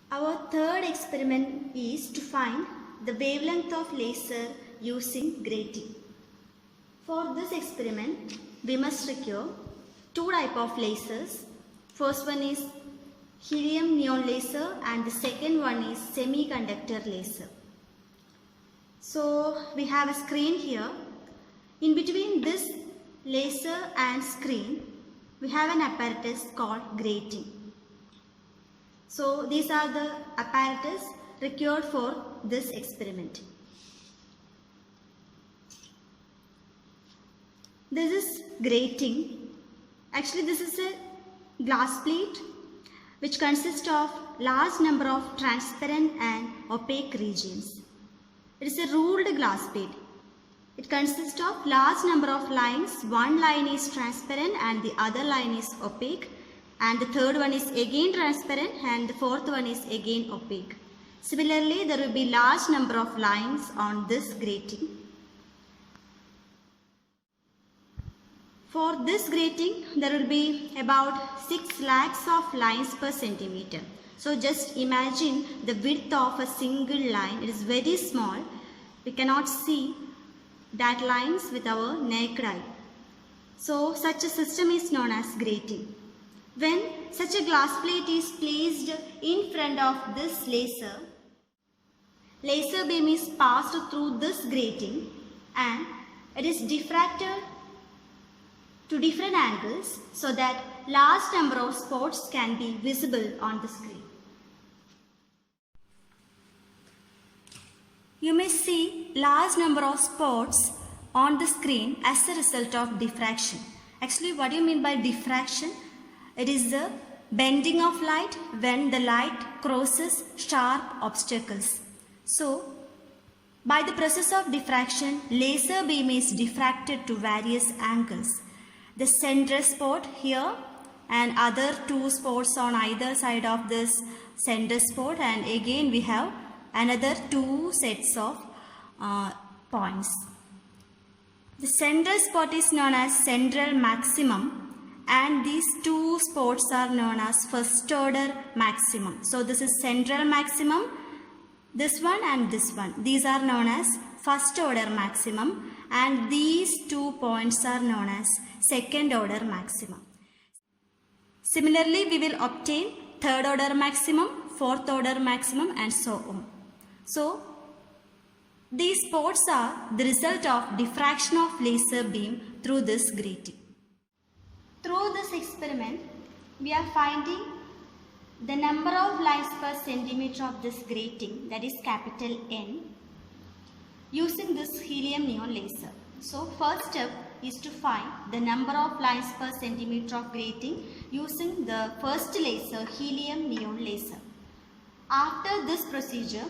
Our third experiment is to find the wavelength of laser using grating. For this experiment, we must require two types of lasers. First one is helium neon laser and the second one is semiconductor laser. So we have a screen here. In between this laser and screen, we have an apparatus called grating. So these are the apparatus required for this experiment. This is grating. Actually, this is a glass plate which consists of large number of transparent and opaque regions. It is a ruled glass plate. It consists of large number of lines. One line is transparent and the other line is opaque. And the third one is again transparent and the fourth one is again opaque. Similarly, there will be large number of lines on this grating. For this grating, there will be about 6 lakhs of lines per centimeter. So just imagine the width of a single line. It is very small. We cannot see that lines with our naked eye. So such a system is known as grating. When such a glass plate is placed in front of this laser beam is passed through this grating and it is diffracted to different angles so that large number of spots can be visible on the screen. You may see large number of spots on the screen as a result of diffraction. Actually, what do you mean by diffraction? It is the bending of light when the light crosses sharp obstacles. So, by the process of diffraction, laser beam is diffracted to various angles. The central spot here and other two spots on either side of this center spot, and again we have another two sets of points. The central spot is known as central maximum. And these two spots are known as first order maximum. So this is central maximum, this one and this one. These are known as first order maximum and these 2 points are known as second order maximum. Similarly, we will obtain third order maximum, fourth order maximum and so on. So these spots are the result of diffraction of laser beam through this grating. Through this experiment, we are finding the number of lines per centimeter of this grating, that is capital N, using this helium neon laser. So first step is to find the number of lines per centimeter of grating using the first laser, helium neon laser. After this procedure,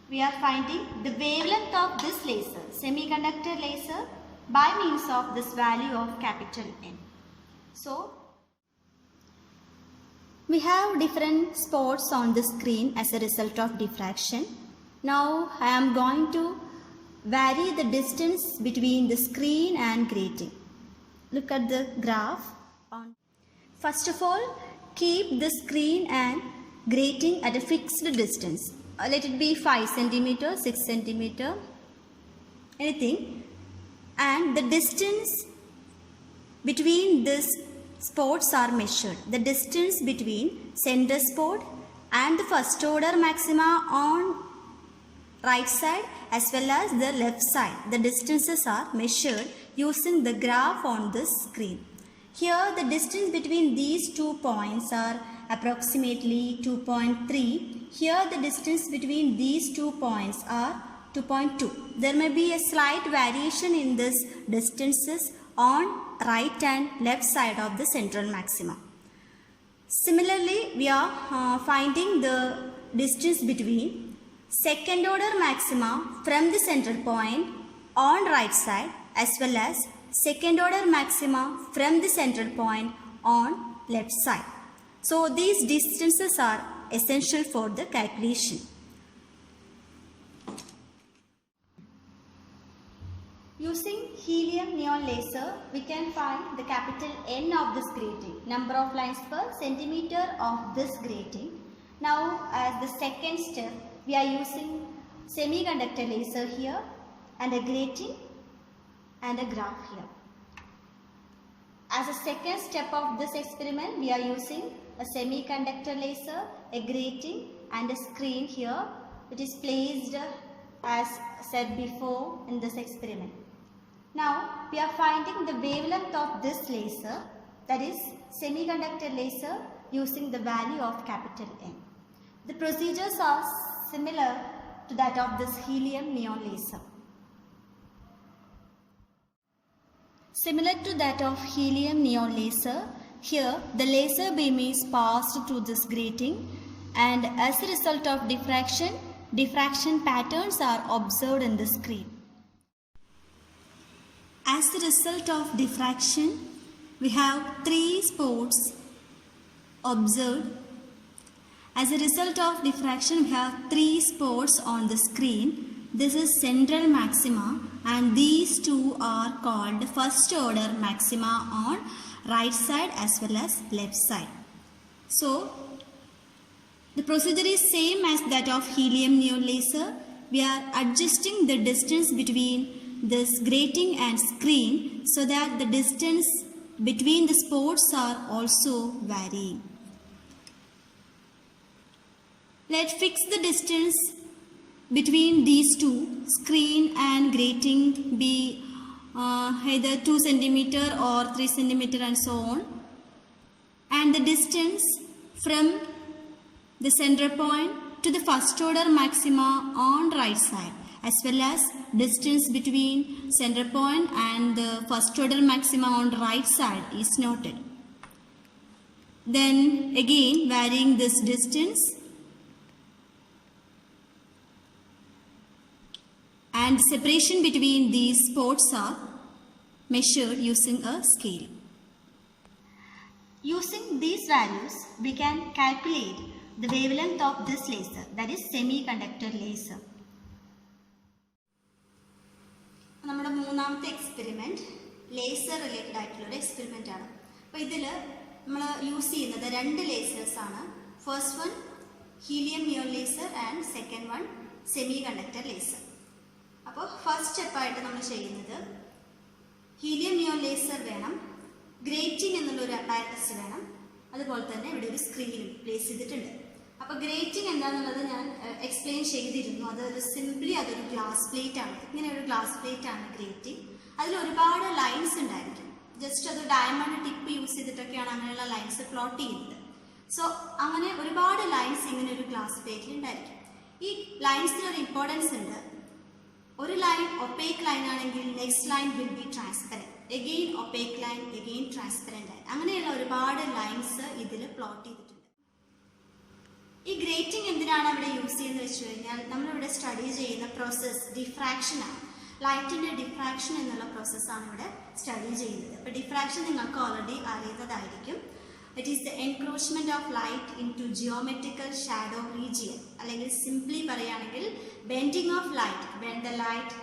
we are finding the wavelength of this laser, semiconductor laser, by means of this value of capital N. So, we have different spots on the screen as a result of diffraction. Now, I am going to vary the distance between the screen and grating. Look at the graph. First of all, keep the screen and grating at a fixed distance. Let it be 5 cm, 6 cm, anything. And the distance between these spots are measured. The distance between center spot and the first order maxima on right side as well as the left side. The distances are measured using the graph on the screen. Here the distance between these 2 points are approximately 2.3. Here the distance between these 2 points are 2.2. There may be a slight variation in this distances on right and left side of the central maxima. Similarly, we are finding the distance between second order maxima from the central point on right side as well as second order maxima from the central point on left side. So these distances are essential for the calculation. Using helium neon laser, we can find the capital N of this grating, number of lines per centimeter of this grating. Now as the second step, we are using semiconductor laser here and a grating and a graph here. As a second step of this experiment, we are using a semiconductor laser, a grating and a screen here. It is placed as said before in this experiment. Now we are finding the wavelength of this laser, that is semiconductor laser, using the value of capital N. The procedures are similar to that of this helium neon laser. Similar to that of helium neon laser, here the laser beam is passed through this grating, and as a result of diffraction, diffraction patterns are observed in the screen. As a result of diffraction, we have 3 spots observed. As a result of diffraction, we have 3 spots on the screen. This is central maxima, and these two are called first order maxima on right side as well as left side. So the procedure is same as that of helium neon laser. We are adjusting the distance between this grating and screen so that the distance between the spots are also varying. Let's fix the distance between these two, screen and grating, be either 2 cm or 3 cm and so on, and the distance from the center point to the first order maxima on right side, as well as distance between center point and the first order maxima on right side is noted. Then again varying this distance, and separation between these spots are measured using a scale. Using these values, we can calculate the wavelength of this laser, that is semiconductor laser. നമ്മുടെ മൂന്നാമത്തെ experiment laser related ആയിട്ടുള്ളൊരു experiment ആണ്. അപ്പോൾ ഇതിൽ നമ്മൾ use ചെയ്യുന്നത് 2 ലേസേഴ്സാണ്. First one helium neon laser and second one semiconductor laser. അപ്പോൾ ഫസ്റ്റ് സ്റ്റെപ്പായിട്ട് നമ്മൾ ചെയ്യുന്നത് ഹീലിയം നിയോൺ ലേസർ വേണം, ഗ്രേറ്റിംഗ് എന്നുള്ളൊരു അപ്പാരറ്റസ് വേണം, അതുപോലെ തന്നെ ഇവിടെ ഒരു സ്ക്രീനും പ്ലേസ് ചെയ്തിട്ടുണ്ട്. അപ്പോൾ ഗ്രേറ്റിംഗ് എന്താണെന്നുള്ളത് ഞാൻ എക്സ്പ്ലെയിൻ ചെയ്തിരുന്നു. അതൊരു ഗ്ലാസ് പ്ലേറ്റ് ആണ്. ഇങ്ങനെ ഒരു ഗ്ലാസ് പ്ലേറ്റ് ആണ് ഗ്രേറ്റിംഗ്. അതിൽ ഒരുപാട് ലൈൻസ് ഉണ്ടായിരിക്കും. ജസ്റ്റ് അത് ഡയമണ്ട് ടിപ്പ് യൂസ് ചെയ്തിട്ടൊക്കെയാണ് അങ്ങനെയുള്ള ലൈൻസ് പ്ലോട്ട് ചെയ്യുന്നത്. സോ അങ്ങനെ ഒരുപാട് ലൈൻസ് ഇങ്ങനെ ഒരു ഗ്ലാസ് പ്ലേറ്റിൽ ഉണ്ടായിരിക്കും. ഈ ലൈൻസിന് ഒരു ഇമ്പോർട്ടൻസ് ഉണ്ട്. ഒരു ലൈൻ ഒപ്പേക്ക് ലൈൻ ആണെങ്കിൽ next line will be transparent, again opaque line, again transparent line, അങ്ങനെയുള്ള ഒരുപാട് ലൈൻസ് ഇതിൽ പ്ലോട്ട് ചെയ്തിട്ടുണ്ട്. ഈ ഗ്രേറ്റിംഗ് എന്തിനാണ് അവിടെ യൂസ് ചെയ്യുന്നത് വെച്ച് കഴിഞ്ഞാൽ നമ്മളിവിടെ സ്റ്റഡി ചെയ്യുന്ന പ്രോസസ്സ് ഡിഫ്രാക്ഷനാണ്. ലൈറ്റിൻ്റെ ഡിഫ്രാക്ഷൻ എന്നുള്ള പ്രോസസ്സാണ് ഇവിടെ സ്റ്റഡി ചെയ്യുന്നത്. അപ്പോൾ ഡിഫ്രാക്ഷൻ നിങ്ങൾക്ക് ഓൾറെഡി അറിയുന്നതായിരിക്കും. It is the encroachment of light into geometrical shadow region, അല്ലെങ്കിൽ സിംപ്ലി പറയുകയാണെങ്കിൽ bending of light when the light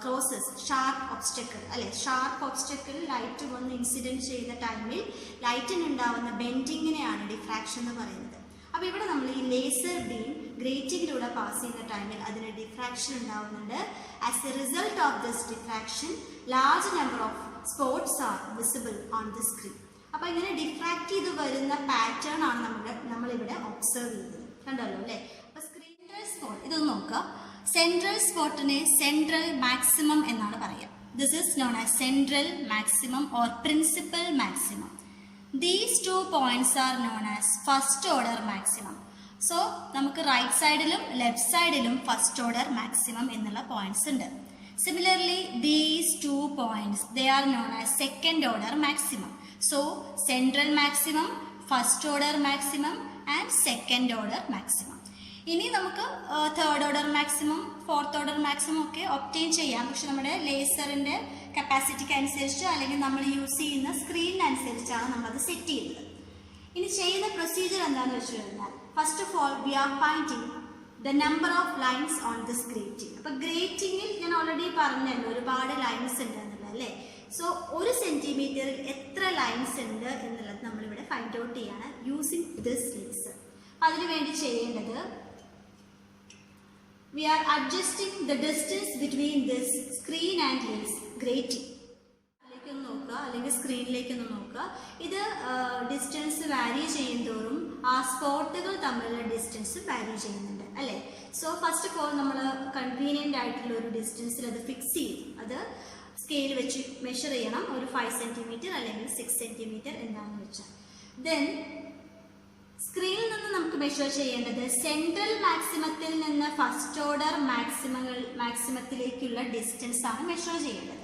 crosses sharp obstacle, അല്ലെ ഷാർപ്പ് ഒബ്സ്റ്റക്കിൾ ലൈറ്റ് വന്ന് ഇൻസിഡൻറ്റ് ചെയ്യുന്ന ടൈമിൽ ലൈറ്റിനുണ്ടാവുന്ന ബെൻഡിങ്ങിനെയാണ് ഡിഫ്രാക്ഷൻ എന്ന് പറയുന്നത്. അപ്പോൾ ഇവിടെ നമ്മൾ ഈ ലേസർ ബീം ഗ്രേറ്റിങ്ങിലൂടെ പാസ് ചെയ്യുന്ന ടൈമിൽ അതിന് ഡിഫ്രാക്ഷൻ ഉണ്ടാവുന്നുണ്ട്. As a result of this diffraction large number of spots are visible on the screen. അപ്പോൾ ഇങ്ങനെ ഡിഫ്രാക്ട് ചെയ്ത് വരുന്ന പാറ്റേൺ ആണ് നമ്മളിവിടെ ഒബ്സർവ് ചെയ്തത്. കണ്ടല്ലോ അല്ലേ? അപ്പോൾ സെൻട്രൽ സ്പോട്ട് ഇതൊന്ന് നോക്കുക. സെൻട്രൽ സ്പോട്ടിനെ സെൻട്രൽ മാക്സിമം എന്നാണ് പറയുക. This is known as central maximum or principal maximum. These 2 points are known as first order maximum. So നമുക്ക് റൈറ്റ് സൈഡിലും ലെഫ്റ്റ് സൈഡിലും ഫസ്റ്റ് ഓർഡർ മാക്സിമം എന്നുള്ള പോയിന്റ്സ് ഉണ്ട്. Similarly, these 2 points, they are known as second order maximum. So central maximum, first order maximum and second order maximum. ഇനി നമുക്ക് third order maximum, fourth order maximum ഒക്കെ obtain ചെയ്യാം. പക്ഷെ നമ്മുടെ ലേസറിൻ്റെ കപ്പാസിറ്റിക്ക് അനുസരിച്ച് അല്ലെങ്കിൽ നമ്മൾ യൂസ് ചെയ്യുന്ന സ്ക്രീനിനനുസരിച്ചാണ് നമ്മളത് സെറ്റ് ചെയ്യുന്നത്. ഇനി ചെയ്യുന്ന പ്രൊസീജിയർ എന്താണെന്ന് വെച്ച് കഴിഞ്ഞാൽ, first of all we are finding the number of lines on this grating. അപ്പോൾ ഗ്രേറ്റിങ്ങിൽ ഞാൻ ഓൾറെഡി പറഞ്ഞല്ലോ ഒരുപാട് ലൈൻസ് ഉണ്ട് എന്നുള്ളത് അല്ലേ. സോ 1 സെൻറ്റിമീറ്ററിൽ എത്ര ലൈൻസ് ഉണ്ട് എന്നുള്ളത് നമ്മളിവിടെ ഫൈൻഡ് ഔട്ട് ചെയ്യാണ് യൂസിങ് ദിസ് ലേസർ. അതിനുവേണ്ടി ചെയ്യേണ്ടത് we are adjusting the distance between this screen and lace grating. അല്ലെങ്കിൽ സ്ക്രീനിലേക്കൊന്ന് നോക്കുക. ഇത് ഡിസ്റ്റൻസ് വാരി ചെയ്യുന്തോറും ആ സ്പോട്ടുകൾ തമ്മിലുള്ള ഡിസ്റ്റൻസ് വാരി ചെയ്യുന്നുണ്ട് അല്ലേ. സോ ഫസ്റ്റ് ഓഫ് ഓൾ നമ്മൾ കൺവീനിയൻ്റ് ആയിട്ടുള്ള ഒരു ഡിസ്റ്റൻസിൽ അത് ഫിക്സ് ചെയ്യും. അത് സ്കെയിൽ വെച്ച് മെഷർ ചെയ്യണം. ഒരു 5 സെൻറ്റിമീറ്റർ അല്ലെങ്കിൽ 6 സെൻറ്റിമീറ്റർ എന്താണെന്ന് വെച്ചാൽ. ദെൻ സ്ക്രീനിൽ നിന്ന് നമുക്ക് മെഷർ ചെയ്യേണ്ടത് സെൻട്രൽ മാക്സിമത്തിൽ നിന്ന് ഫസ്റ്റ് ഓർഡർ മാക്സിമത്തിലേക്കുള്ള ഡിസ്റ്റൻസ് ആണ് മെഷർ ചെയ്യേണ്ടത്.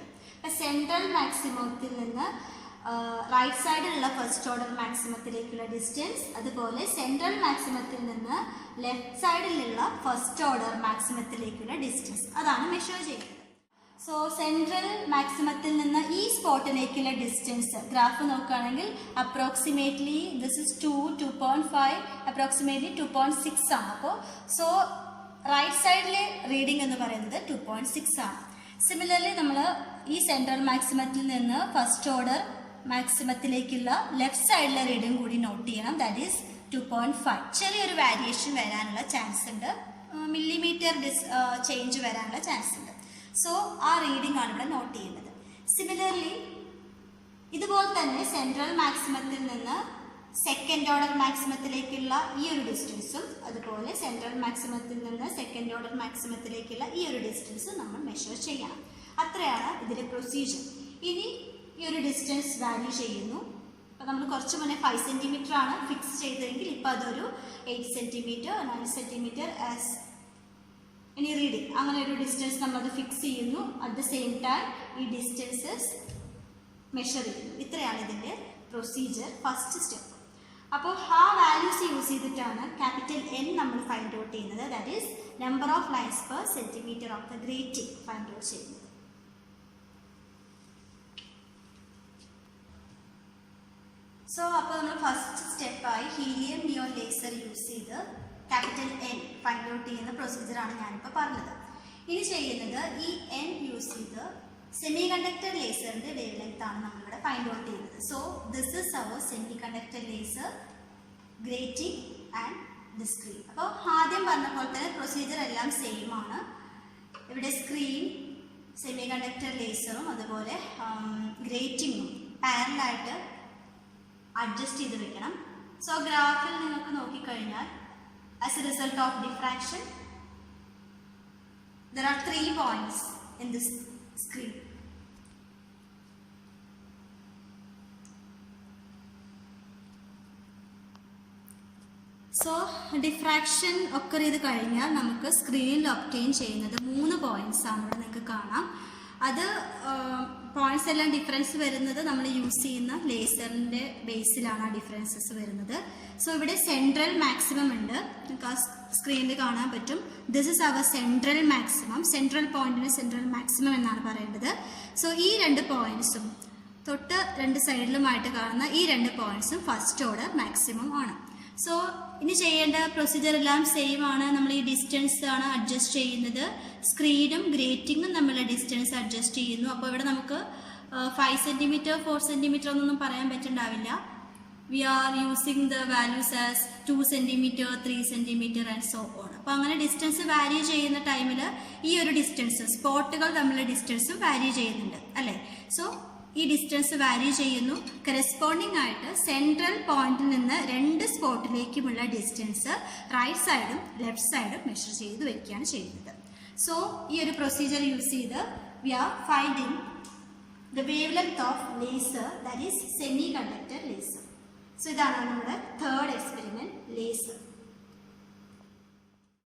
സെൻട്രൽ മാക്സിമത്തിൽ നിന്ന് റൈറ്റ് സൈഡിലുള്ള ഫസ്റ്റ് ഓർഡർ മാക്സിമത്തിലേക്കുള്ള ഡിസ്റ്റൻസ്, അതുപോലെ സെൻട്രൽ മാക്സിമത്തിൽ നിന്ന് ലെഫ്റ്റ് സൈഡിലുള്ള ഫസ്റ്റ് ഓർഡർ മാക്സിമത്തിലേക്കുള്ള ഡിസ്റ്റൻസ് അതാണ് മെഷർ ചെയ്യുന്നത്. സോ സെൻട്രൽ മാക്സിമത്തിൽ നിന്ന് ഈ സ്പോട്ടിലേക്കുള്ള ഡിസ്റ്റൻസ് ഗ്രാഫ് നോക്കുകയാണെങ്കിൽ അപ്രോക്സിമേറ്റ്ലി ദിസ് ഇസ് 2.5 അപ്രോക്സിമേറ്റ്ലി 2.6 ആണ്. അപ്പോൾ സോ റൈറ്റ് സൈഡിലെ റീഡിംഗ് എന്ന് പറയുന്നത് 2.6 ആണ്. സിമിലർലി നമ്മൾ ഈ സെൻട്രൽ മാക്സിമത്തിൽ നിന്ന് ഫസ്റ്റ് ഓർഡർ മാക്സിമത്തിലേക്കുള്ള ലെഫ്റ്റ് സൈഡിലെ റീഡിംഗ് കൂടി നോട്ട് ചെയ്യണം. That is 2.5. ചെറിയൊരു വാരിയേഷൻ വരാനുള്ള ചാൻസ് ഉണ്ട്, മില്ലിമീറ്റർ ചേഞ്ച് വരാനുള്ള ചാൻസ് ഉണ്ട്. സോ ആ റീഡിംഗ് ആണ് ഇവിടെ നോട്ട് ചെയ്യുന്നത്. സിമിലർലി ഇതുപോലെ തന്നെ സെൻട്രൽ മാക്സിമത്തിൽ നിന്ന് സെക്കൻഡ് ഓർഡർ മാക്സിമത്തിലേക്കുള്ള ഈ ഒരു ഡിസ്റ്റൻസും, അതുപോലെ സെൻട്രൽ മാക്സിമത്തിൽ നിന്ന് സെക്കൻഡ് ഓർഡർ മാക്സിമത്തിലേക്കുള്ള ഈ ഒരു ഡിസ്റ്റൻസും നമ്മൾ മെഷർ ചെയ്യണം. അത്രയാണ് ഇതിലെ പ്രൊസീജിയർ. ഇനി ഈ ഒരു ഡിസ്റ്റൻസ് വാല്യൂ ചെയ്യുന്നു. അപ്പോൾ നമ്മൾ കുറച്ച് മുന്നേ 5 സെൻറ്റിമീറ്റർ ആണ് ഫിക്സ് ചെയ്തതെങ്കിൽ ഇപ്പോൾ അതൊരു 8 സെൻറ്റിമീറ്റർ 9 സെൻറ്റിമീറ്റർ ആസ് ഇനി റീഡിങ് അങ്ങനെ ഒരു ഡിസ്റ്റൻസ് നമ്മളത് ഫിക്സ് ചെയ്യുന്നു. അറ്റ് ദ സെയിം ടൈം ഈ ഡിസ്റ്റൻസസ് മെഷർ ചെയ്യുന്നു. ഇത്രയാണ് ഇതിൻ്റെ പ്രൊസീജിയർ, ഫസ്റ്റ് സ്റ്റെപ്പ്. അപ്പോൾ ആ വാല്യൂസ് യൂസ് ചെയ്തിട്ടാണ് ക്യാപിറ്റൽ N നമ്മൾ ഫൈൻഡ് ഔട്ട് ചെയ്യുന്നത്. That is number of lines per centimetre of the grating find out ചെയ്യുന്നത്. സോ അപ്പോൾ നമ്മൾ ഫസ്റ്റ് സ്റ്റെപ്പായി ഹീലിയം നിയോൺ ലേസർ യൂസ് ചെയ്ത് ക്യാപിറ്റൽ N ഫൈൻഡ് ഔട്ട് ചെയ്യുന്ന പ്രൊസീജിയറാണ് ഞാനിപ്പോൾ പറഞ്ഞത്. ഇനി ചെയ്യുന്നത് ഈ N യൂസ് ചെയ്ത് സെമി കണ്ടക്ടർ ലേസറിൻ്റെ വേവ് ലെങ്ത് ആണ് നമ്മളിവിടെ ഫൈൻഡ് ഔട്ട് ചെയ്യുന്നത്. So this is our semiconductor laser grating and the screen. അപ്പോൾ ആദ്യം പറഞ്ഞ പോലെ തന്നെ പ്രൊസീജിയർ എല്ലാം സെയിം ആണ്. ഇവിടെ സ്ക്രീൻ, സെമി കണ്ടക്ടർ ലേസറും അതുപോലെ ഗ്രേറ്റിങ്ങും പാരലായിട്ട് അഡ്ജസ്റ്റ് ചെയ്ത് വെക്കണം. സോ ഗ്രാഫിൽ നിങ്ങൾക്ക് നോക്കിക്കഴിഞ്ഞാൽ as a result of diffraction there are 3 points in this screen. So diffraction ഒക്കെ ചെയ്ത് കഴിഞ്ഞാൽ നമുക്ക് സ്ക്രീനിൽ ഒബ്റ്റെയിൻ ചെയ്യുന്നത് 3 പോയിന്റ്സ് ആണ്. ഇവിടെ നിങ്ങൾക്ക് കാണാം. അത് പോയിന്റ്സ് എല്ലാം ഡിഫറൻസ് വരുന്നത് നമ്മൾ യൂസ് ചെയ്യുന്ന ലേസറിൻ്റെ ബേസിലാണ് ആ ഡിഫറൻസസ് വരുന്നത്. സോ ഇവിടെ സെൻട്രൽ മാക്സിമം ഉണ്ട്, നിങ്ങൾക്ക് ആ സ്ക്രീനിൽ കാണാൻ പറ്റും. This is our central maximum. Central പോയിന്റിന് സെൻട്രൽ മാക്സിമം എന്നാണ് പറയേണ്ടത്. സോ ഈ 2 പോയിന്റ്സും തൊട്ട് 2 സൈഡിലുമായിട്ട് കാണുന്ന ഈ 2 പോയിന്റ്സും ഫസ്റ്റ് ഓർഡർ മാക്സിമം ആണ്. സോ ഇനി ചെയ്യേണ്ട പ്രൊസീജിയർ എല്ലാം സെയിം ആണ്. നമ്മൾ ഈ ഡിസ്റ്റൻസ് ആണ് അഡ്ജസ്റ്റ് ചെയ്യുന്നത്. സ്ക്രീനും ഗ്രേറ്റിങ്ങും തമ്മിലുള്ള ഡിസ്റ്റൻസ് അഡ്ജസ്റ്റ് ചെയ്യുന്നു. അപ്പോൾ ഇവിടെ നമുക്ക് 5 സെൻറ്റിമീറ്റർ 4 സെൻറ്റിമീറ്റർ ഒന്നും പറയാൻ പറ്റുന്നുണ്ടാവില്ല. We are using the values as 2 centimetre 3 centimetre and so on. അപ്പോൾ അങ്ങനെ ഡിസ്റ്റൻസ് വാരി ചെയ്യുന്ന ടൈമിൽ ഈ ഒരു ഡിസ്റ്റൻസ് സ്പോട്ടുകൾ തമ്മിലുള്ള ഡിസ്റ്റൻസും വാരി ചെയ്യുന്നുണ്ട് അല്ലേ. സോ ഈ ഡിസ്റ്റൻസ് വാരി ചെയ്യുന്നു. കറസ്പോണ്ടിങ് ആയിട്ട് സെൻട്രൽ പോയിന്റിൽ നിന്ന് 2 സ്പോട്ടിലേക്കുമുള്ള ഡിസ്റ്റൻസ് റൈറ്റ് സൈഡും ലെഫ്റ്റ് സൈഡും മെഷർ ചെയ്ത് വെക്കുകയാണ് ചെയ്യുന്നത്. സോ ഈ ഒരു പ്രൊസീജിയർ യൂസ് ചെയ്ത് we are finding the wavelength of laser, that is semiconductor laser. So ഇതാണ് നമ്മുടെ തേർഡ് എക്സ്പെരിമെന്റ്, ലേസർ.